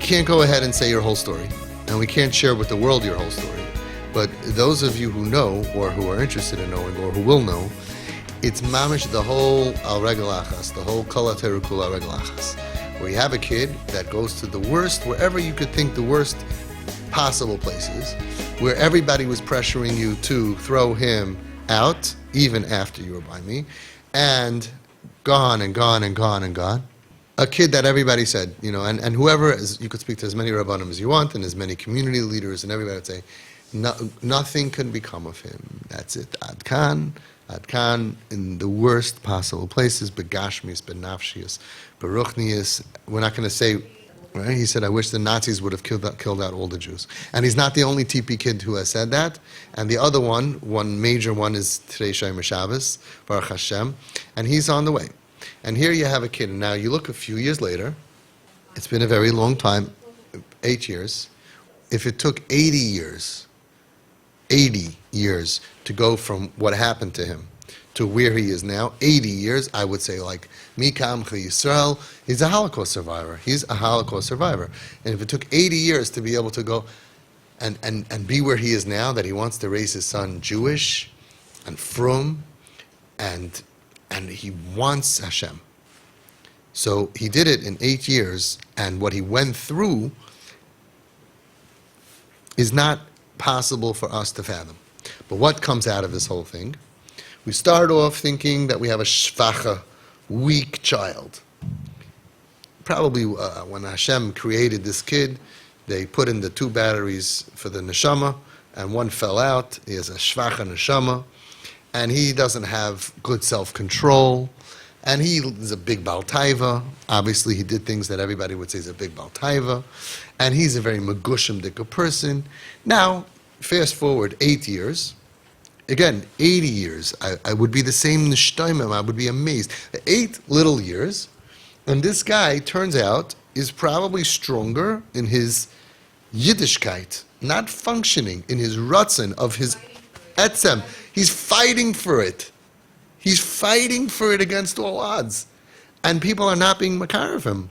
can't go ahead and say your whole story, and we can't share with the world your whole story. But those of you who know, or who are interested in knowing, or who will know, it's mamish the whole al-regel achas, the whole kol ha-terukul al-regel achas, where you have a kid that goes to the worst, wherever you could think the worst possible places, where everybody was pressuring you to throw him out, even after you were by me, and gone and gone and gone and gone. A kid that everybody said, and whoever, you could speak to as many rabbanim as you want, and as many community leaders, and everybody would say, nothing can become of him. That's it. Ad kan, in the worst possible places, begashmius, benafshius, beruchnius. We're not going to say, right? He said, I wish the Nazis would have killed out all the Jews. And he's not the only TP kid who has said that. And the other one major one is today Shomer Shabbos, Baruch Hashem, and he's on the way. And here you have a kid, and now you look a few years later, it's been a very long time, 8 years. If it took 80 years to go from what happened to him to where he is now, 80 years, I would say, like, Mikam Yisrael, he's a Holocaust survivor. He's a Holocaust survivor. And if it took 80 years to be able to go and be where he is now, that he wants to raise his son Jewish and frum, and he wants Hashem. So he did it in 8 years, and what he went through is not possible for us to fathom. But what comes out of this whole thing? We start off thinking that we have a shvacha, weak child. Probably when Hashem created this kid, they put in the 2 batteries for the neshama, and one fell out. He has a shvacha neshama, and he doesn't have good self-control, and he is a big Baal Taiva. Obviously, he did things that everybody would say is a big Baal Taiva, and he's a very megushim dika person. Now, fast forward 8 years. Again, 80 years. I would be the same nishtaimim. I would be amazed. 8 little years, and this guy, turns out, is probably stronger in his Yiddishkeit, not functioning in his ratzon of his etzem. He's fighting for it. He's fighting for it against all odds. And people are not being makar of him.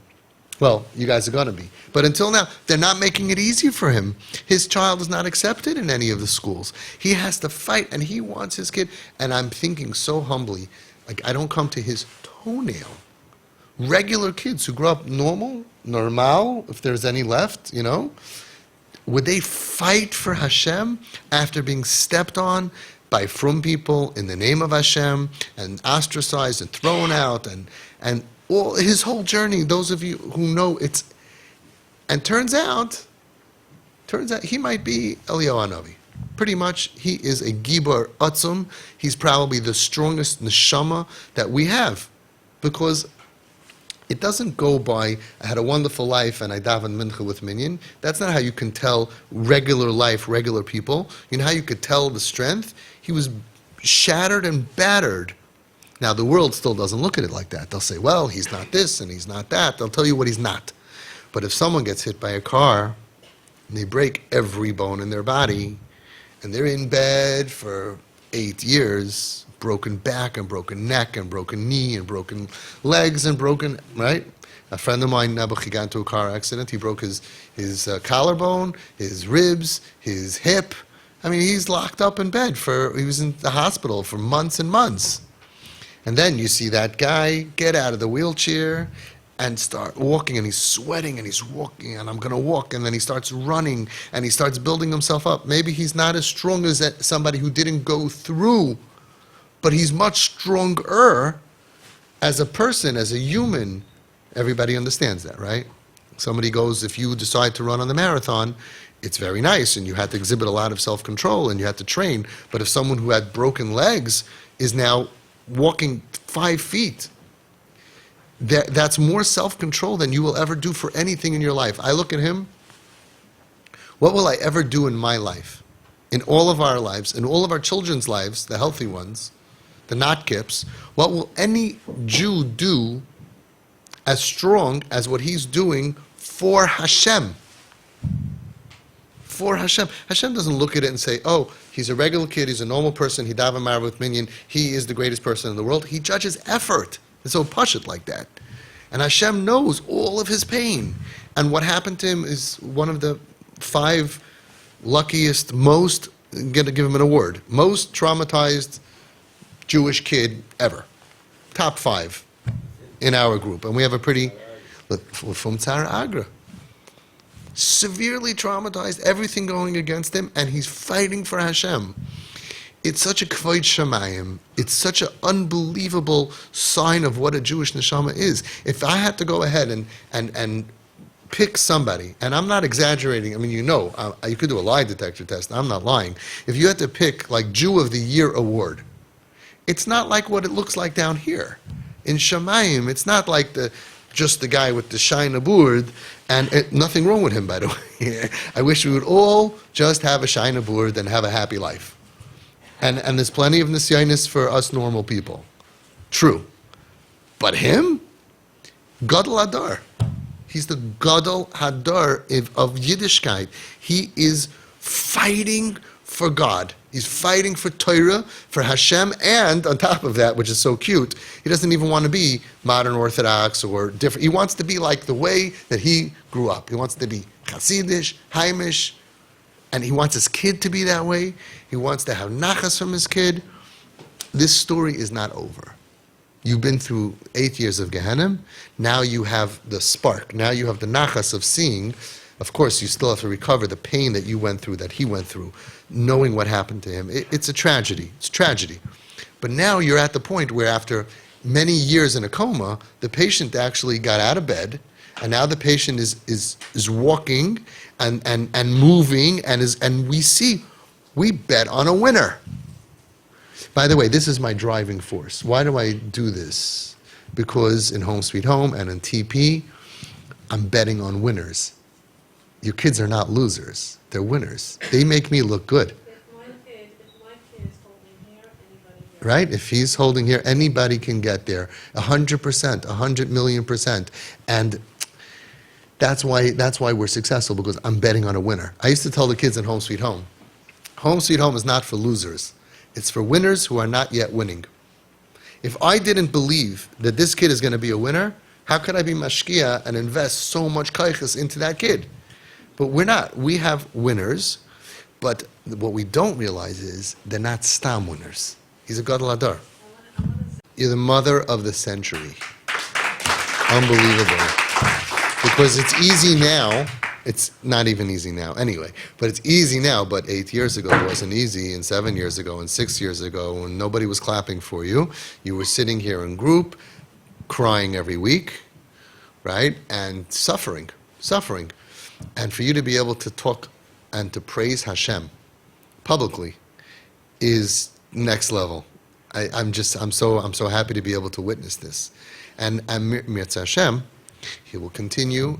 Well, you guys are going to be. But until now, they're not making it easy for him. His child is not accepted in any of the schools. He has to fight, and he wants his kid. And I'm thinking so humbly, like, I don't come to his toenail. Regular kids who grow up normal, if there's any left, would they fight for Hashem after being stepped on by frum people in the name of Hashem and ostracized and thrown out and all his whole journey? Those of you who know, turns out he might be Eliyahu Hanavi. Pretty much, he is a gibor atzum. He's probably the strongest neshama that we have, because it doesn't go by, I had a wonderful life and I daven mincha with minyan. That's not how you can tell regular life, regular people. You know how you could tell the strength? He was shattered and battered. Now, the world still doesn't look at it like that. They'll say, well, he's not this and he's not that. They'll tell you what he's not. But if someone gets hit by a car and they break every bone in their body and they're in bed for 8 years, broken back and broken neck and broken knee and broken legs and broken, right? A friend of mine, he got into a car accident. He broke his collarbone, his ribs, his hip. I mean, he's locked up in bed he was in the hospital for months and months. And then you see that guy get out of the wheelchair and start walking, and he's sweating, and he's walking, and I'm going to walk, and then he starts running, and he starts building himself up. Maybe he's not as strong as somebody who didn't go through, but he's much stronger as a person, as a human. Everybody understands that, right? Somebody goes, if you decide to run on the marathon, it's very nice, and you had to exhibit a lot of self-control, and you had to train. But if someone who had broken legs is now walking 5 feet, that's more self-control than you will ever do for anything in your life. I look at him, what will I ever do in my life? In all of our lives, in all of our children's lives, the healthy ones, the not kips, what will any Jew do as strong as what he's doing for Hashem? For Hashem. Hashem doesn't look at it and say, oh, he's a regular kid, he's a normal person, he daven mareh with minyan, he is the greatest person in the world. He judges effort. It's so pashut like that. And Hashem knows all of his pain. And what happened to him is one of the 5 luckiest, most, going to give him an award, most traumatized Jewish kid ever. Top 5 in our group. And we have a pretty, from Tzara Agra. Severely traumatized, everything going against him, and he's fighting for Hashem. It's such a kvod shamayim. It's such an unbelievable sign of what a Jewish neshama is. If I had to go ahead and pick somebody, and I'm not exaggerating, I mean, you could do a lie detector test, I'm not lying. If you had to pick, like, Jew of the Year award, it's not like what it looks like down here. In Shamayim, it's not like just the guy with the shine aboard, and nothing wrong with him, by the way. I wish we would all just have a shine aboard and have a happy life. And there's plenty of nisyanis for us normal people. True. But him? Gadol Hadar. He's the Gadol Hadar of Yiddishkeit. He is fighting for God. He's fighting for Torah, for Hashem, and on top of that, which is so cute, he doesn't even want to be modern Orthodox or different. He wants to be like the way that he grew up. He wants to be Hasidish, Haimish, and he wants his kid to be that way. He wants to have nachas from his kid. This story is not over. You've been through 8 years of Gehenna. Now you have the spark. Now you have the nachas of seeing. Of course, you still have to recover the pain that you went through, that he went through, knowing what happened to him. It's a tragedy. It's tragedy. But now you're at the point where after many years in a coma, the patient actually got out of bed, and now the patient is walking and moving, and we bet on a winner. By the way, this is my driving force. Why do I do this? Because in Home Sweet Home and in TP, I'm betting on winners. Your kids are not losers. They're winners. They make me look good. If my kid is holding here, anybody here. Right? If he's holding here, anybody can get there. 100%, 100 million %. And that's why we're successful, because I'm betting on a winner. I used to tell the kids in Home Sweet Home is not for losers. It's for winners who are not yet winning. If I didn't believe that this kid is going to be a winner, how could I be mashkia and invest so much kaiches into that kid? But we're not. We have winners, but what we don't realize is they're not stam winners. He's a Gadol Hadar. You're the mother of the century. Unbelievable. Because it's easy now. It's not even easy now anyway, but it's easy now, but 8 years ago it wasn't easy, and 7 years ago, and 6 years ago, when nobody was clapping for you. You were sitting here in group, crying every week, right? And suffering. And for you to be able to talk and to praise Hashem publicly is next level. I'm so happy to be able to witness this. And Mirza Hashem, he will continue.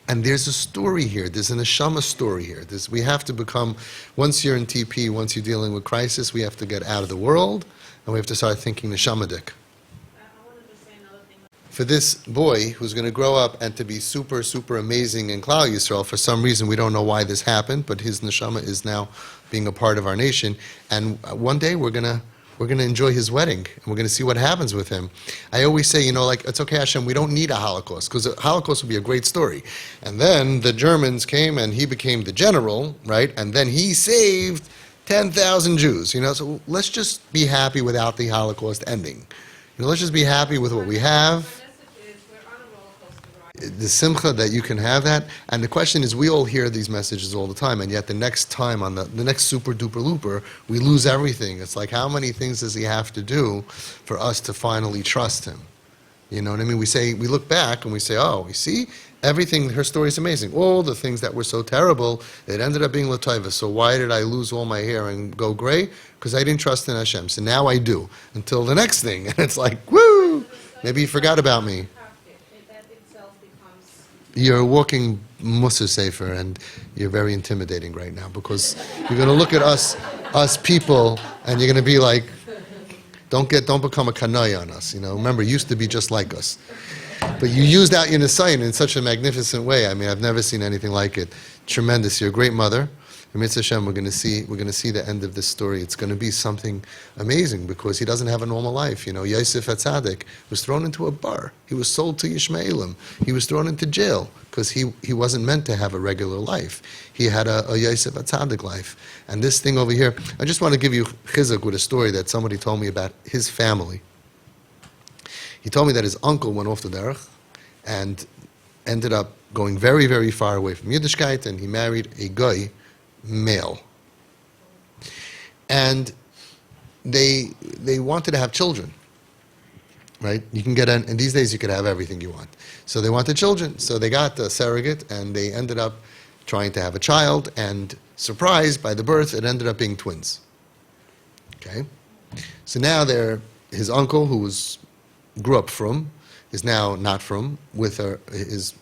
And there's a story here. There's an neshama story here. We have to become, once you're in TP, once you're dealing with crisis, we have to get out of the world, and we have to start thinking neshamadik. I wanted to say another thing. For this boy who's going to grow up and to be super, super amazing in Klal Yisrael, for some reason we don't know why this happened, but his neshama is now being a part of our nation, and one day we're going to enjoy his wedding, and we're going to see what happens with him. I always say, it's okay, Hashem, we don't need a Holocaust, because a Holocaust would be a great story. And then the Germans came, and he became the general, right? And then he saved 10,000 Jews, So let's just be happy without the Holocaust ending. Let's just be happy with what we have. The message is we're on a roller coaster ride. The simcha that you can have that. And the question is, we all hear these messages all the time, and yet the next time on the next super duper looper, we lose everything. It's like, how many things does he have to do for us to finally trust him? You know what I mean? We look back and we say, oh, you see, everything, her story is amazing. All the things that were so terrible, it ended up being l'taiva. So why did I lose all my hair and go gray? Because I didn't trust in Hashem. So now I do. Until the next thing. And it's like, woo! Maybe you forgot about me. That itself becomes... You're a walking Mussar Sefer, and you're very intimidating right now, because you're going to look at us people, and you're going to be like, don't become a kanai on us. Remember, you used to be just like us. But you used out your nisayon in such a magnificent way. I mean, I've never seen anything like it. Tremendous. You're a great mother. Mitzvah Hashem, we're going to see the end of this story. It's going to be something amazing because he doesn't have a normal life. Yosef HaTzadik was thrown into a bar. He was sold to Yishmaelim. He was thrown into jail because he wasn't meant to have a regular life. He had a Yosef HaTzadik life. And this thing over here, I just want to give you CHIZUK with a story that somebody told me about his family. He told me that his uncle went off the derech and ended up going very, very far away from Yiddishkeit, and he married a guy, male. And they wanted to have children, right? You can get and these days you could have everything you want. So they wanted children, so they got a surrogate, and they ended up trying to have a child, and surprised by the birth, it ended up being twins. Okay? So now his uncle, who grew up from, is now not from, with his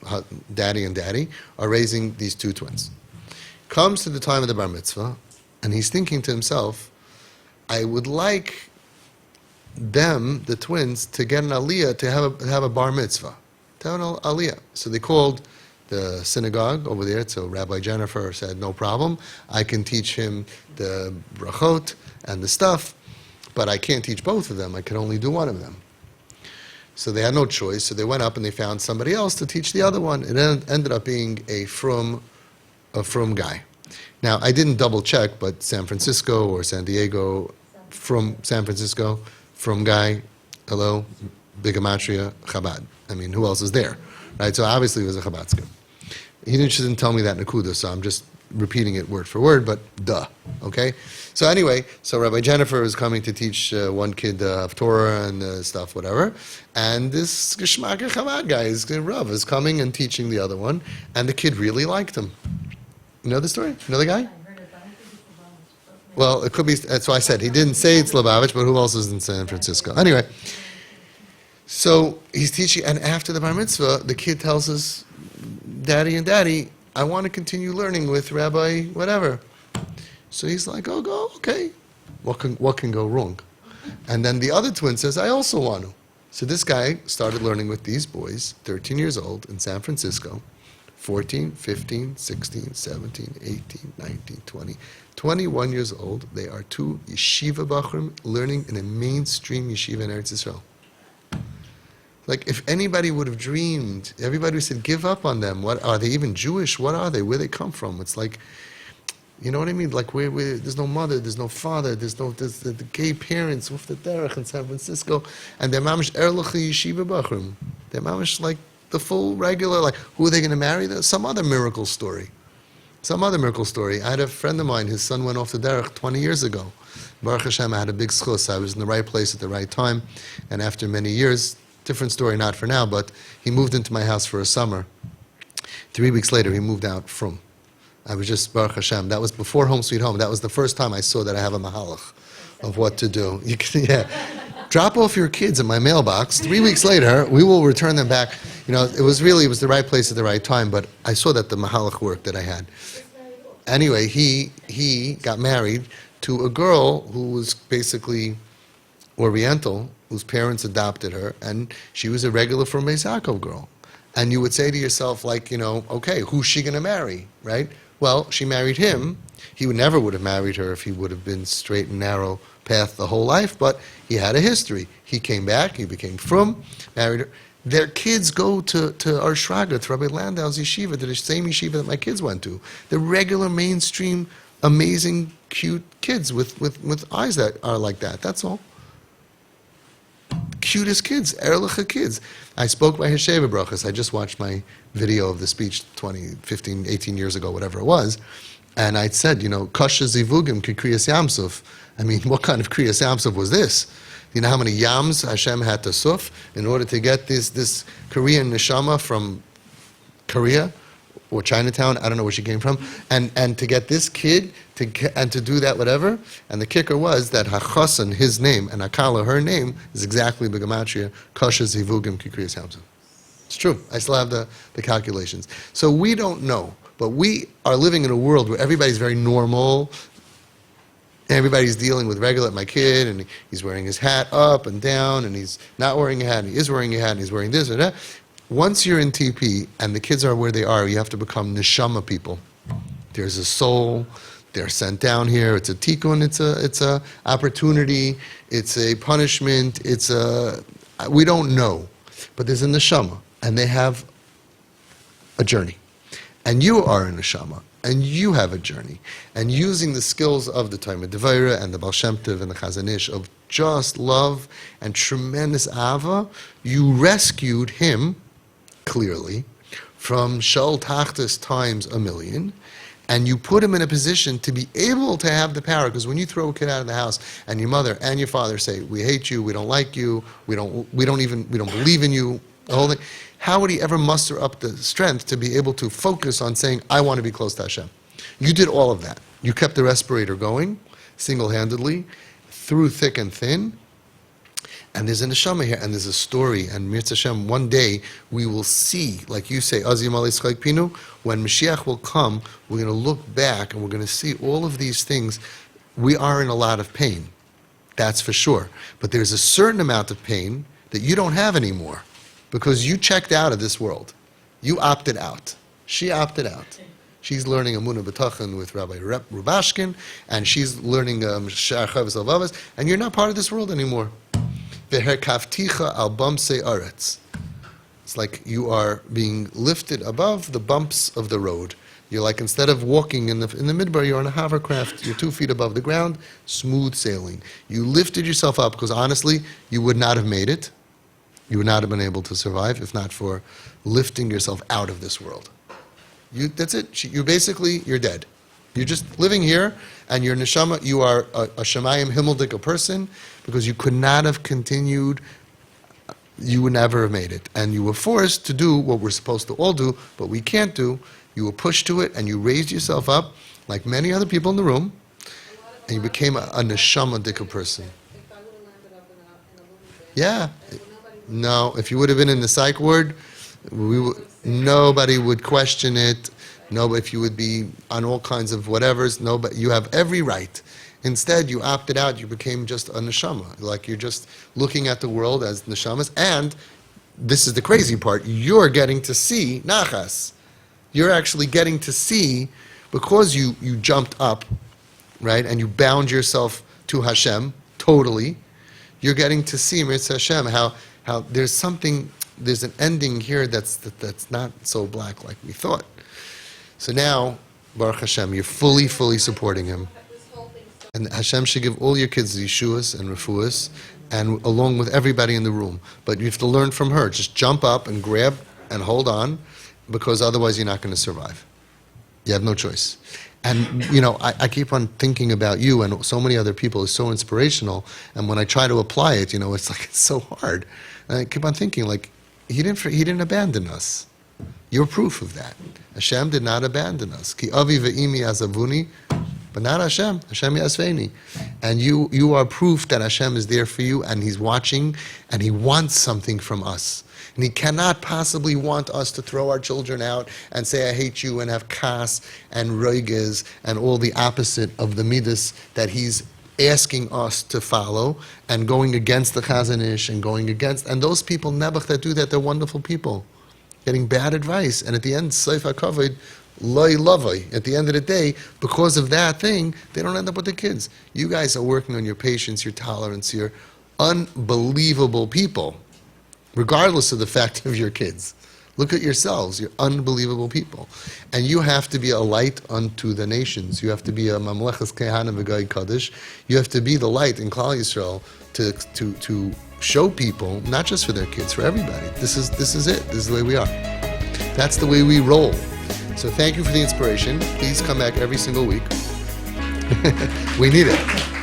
daddy and daddy, are raising these two twins. Comes to the time of the bar mitzvah, and he's thinking to himself, I would like them, the twins, to get an aliyah, to have a bar mitzvah, to have an aliyah. So they called the synagogue over there, so Rabbi Jennifer said, no problem, I can teach him the brachot and the stuff, but I can't teach both of them, I can only do one of them. So they had no choice, so they went up and they found somebody else to teach the other one. It ended up being a frum guy. Now, I didn't double check, but San Francisco or San Diego, from San Francisco, frum guy, hello, Bigamatria, Chabad. I mean, who else is there? Right, so obviously it was a Chabadska. He didn't tell me that Nakuda, so I'm just repeating it word for word, but duh, okay? So anyway, so Rabbi Jennifer is coming to teach one kid of Torah and stuff, whatever, and this Geshmak Chabad guy, Rav, is coming and teaching the other one, and the kid really liked him. You know the story? You know the guy? I heard it, but I think it's Lubavitch. Well, it could be, that's why I said, he didn't say it's Lubavitch, but who else is in San Francisco? Anyway, so he's teaching, and after the bar mitzvah, the kid tells us, Daddy, I want to continue learning with Rabbi whatever. So he's like, oh, go, okay. What can go wrong? And then the other twin says, I also want to. So this guy started learning with these boys, 13 years old, in San Francisco, 14, 15, 16, 17, 18, 19, 20, 21 years old. They are two yeshiva bachrim learning in a mainstream yeshiva in Eretz Yisrael. Like, if anybody would have dreamed, everybody would said, give up on them. What are they, even Jewish? What are they? Where they come from? It's like, you know what I mean? Like, where there's no mother, there's no father, there's the gay parents with the derech in San Francisco, and they're mamish erlich yeshiva bachrim. They're mamish like the full regular, like, who are they going to marry? There's some other miracle story. I had a friend of mine, his son went off the derech 20 years ago. Baruch Hashem, I had a big schus. I was in the right place at the right time, and after many years, different story, not for now, but he moved into my house for a summer. 3 weeks later, he moved out from. I was just, Baruch Hashem, that was before Home Sweet Home. That was the first time I saw that I have a mahalach of what to do. You can, drop off your kids in my mailbox. 3 weeks later, we will return them back. You know, it was the right place at the right time, but I saw that the mahalach worked that I had. Anyway, he got married to a girl who was basically Oriental, whose parents adopted her, and she was a regular from Beis Yaakov girl. And you would say to yourself, like, you know, okay, who's she going to marry, right? Well, she married him. He never would have married her if he would have been straight and narrow path the whole life, but he had a history. He came back, he became frum, married her. Their kids go to our Shraga, to Rabbi Landau's yeshiva, to the same yeshiva that my kids went to. The regular, mainstream, amazing, cute kids with eyes that are like that. That's all. Cutest kids, Erlicha kids. I spoke by Hesheva Brachas. I just watched my video of the speech 20, 15, 18 years ago, whatever it was. And I said, you know, Kasha Zivugim Kriyas Yamsuf. I mean, what kind of Kriyas Yamsuf was this? You know how many yams Hashem had to suf in order to get this Korean neshama from Korea or Chinatown, I don't know where she came from, and to get this kid to do that whatever. And the kicker was that Hachasan, his name, and Akala, her name, is exactly Begamatria, Kasha Zivugim Kikriyas Hamza. It's true. I still have the calculations. So we don't know, but we are living in a world where everybody's very normal. Everybody's dealing with regular, my kid, and he's wearing his hat up and down, and he's not wearing a hat, and he is wearing a hat, and he's wearing this or that. Once you're in TP and the kids are where they are, you have to become neshama people. There's a soul, they're sent down here. It's a tikkun. It's a opportunity. It's a punishment. We don't know, but there's a neshama, and they have a journey, and you are a neshama, and you have a journey, and using the skills of the Talmud Devaira and the Baal Shem Tov and the Chazon Ish of just love and tremendous ava, you rescued him clearly from Shal Tachtis times a million, and you put him in a position to be able to have the power. Because when you throw a kid out of the house, and your mother and your father say, "We hate you, we don't like you, we don't believe in you," the whole thing, how would he ever muster up the strength to be able to focus on saying, "I want to be close to Hashem"? You did all of that. You kept the respirator going, single-handedly, through thick and thin. And there's a neshama here, and there's a story, and Mirz Hashem, one day we will see, like you say, Azim Alis Chayk Pinu, when Mashiach will come, we're going to look back and we're going to see all of these things. We are in a lot of pain, that's for sure. But there's a certain amount of pain that you don't have anymore, because you checked out of this world. You opted out. She opted out. She's learning Amunah B'Tachan with Rabbi Rubashkin, and she's learning Sha'ar Chavos Alvavos, and you're not part of this world anymore. V'herkavticha al bamsei aretz. It's like you are being lifted above the bumps of the road. You're like, instead of walking in the midbar, you're on a hovercraft. You're 2 feet above the ground, smooth sailing. You lifted yourself up, because honestly, you would not have made it. You would not have been able to survive if not for lifting yourself out of this world. That's it. You're dead. You're just living here, and your neshama, you are a Shemayim Himmeldik person, because you could not have continued, you would never have made it. And you were forced to do what we're supposed to all do, but we can't do. You were pushed to it, and you raised yourself up, like many other people in the room, and you became a neshama-dika person. If I would have landed up in a movie, Yeah. nobody would No, if you would have been in the psych ward, nobody would question it. No, if you would be on all kinds of whatevers, nobody, you have every right. Instead, you opted out, you became just a neshama. Like you're just looking at the world as neshamas, and this is the crazy part, you're getting to see nachas. You're actually getting to see, because you jumped up, right, and you bound yourself to Hashem, totally, you're getting to see, Mirz Hashem, how there's an ending here that's not so black like we thought. So now, Baruch Hashem, you're fully supporting him. this whole thing started. And Hashem should give all your kids yeshuas and refuas, and along with everybody in the room. But you have to learn from her. Just jump up and grab and hold on, because otherwise you're not going to survive. You have no choice. And, I keep on thinking about you and so many other people. It's so inspirational. And when I try to apply it, it's so hard. And I keep on thinking, like, he didn't abandon us. You're proof of that. Hashem did not abandon us. Ki avi ve'imi azavuni, but not Hashem. Hashem yasveini. And you are proof that Hashem is there for you, and he's watching, and he wants something from us. And he cannot possibly want us to throw our children out and say, "I hate you," and have kas and roiges and all the opposite of the midas that he's asking us to follow, and going against the Chazon Ish and going against. And those people, Nebuch, that do that, they're wonderful people. Getting bad advice, and at the end, Seif HaKavod, loy lavoi. At the end of the day, because of that thing, they don't end up with the kids. You guys are working on your patience, your tolerance, your unbelievable people, regardless of the fact of your kids. Look at yourselves, you're unbelievable people. And you have to be a light unto the nations. You have to be a Mamlechas Kehana V'Gai Kaddish. You have to be the light in Klal Yisrael to show people, not just for their kids, for everybody. This is it. This is the way we are. That's the way we roll. So thank you for the inspiration. Please come back every single week. We need it.